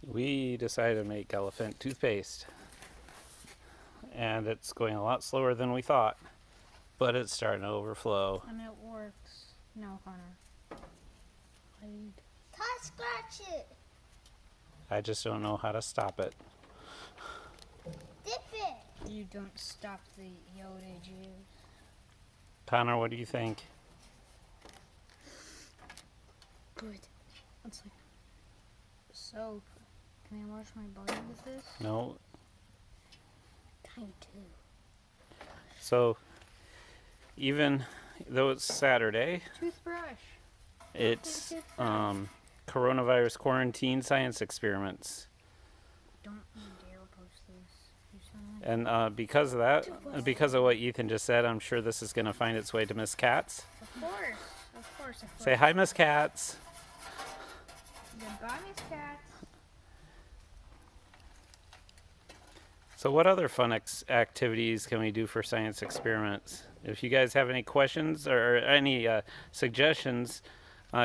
We decided to make elephant toothpaste, and it's going a lot slower than we thought, but it's starting to overflow. And it works. No, Connor. Can't scratch it. I just don't know how to stop it. Dip it. You don't stop the Yoda juice. Connor, what do you think? Good. It's like soap. Can I wash my body with this? No. Time to. So, even though it's Saturday, Toothbrush. it's coronavirus quarantine science experiments. Don't you dare post this. You sound like And because of that, because of what Ethan just said, I'm sure this is going to find its way to Miss Katz. Of course. Of course. Say hi, Miss Katz. Goodbye, Miss Katz. So what other fun activities can we do for science experiments? If you guys have any questions or any suggestions,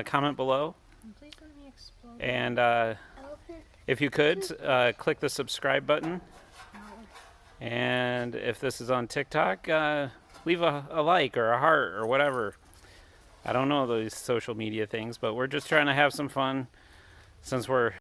comment below. And please let me explode. And Elephant. if you could, click the subscribe button. And if this is on TikTok, leave a like or a heart or whatever. I don't know those social media things, but we're just trying to have some fun since we're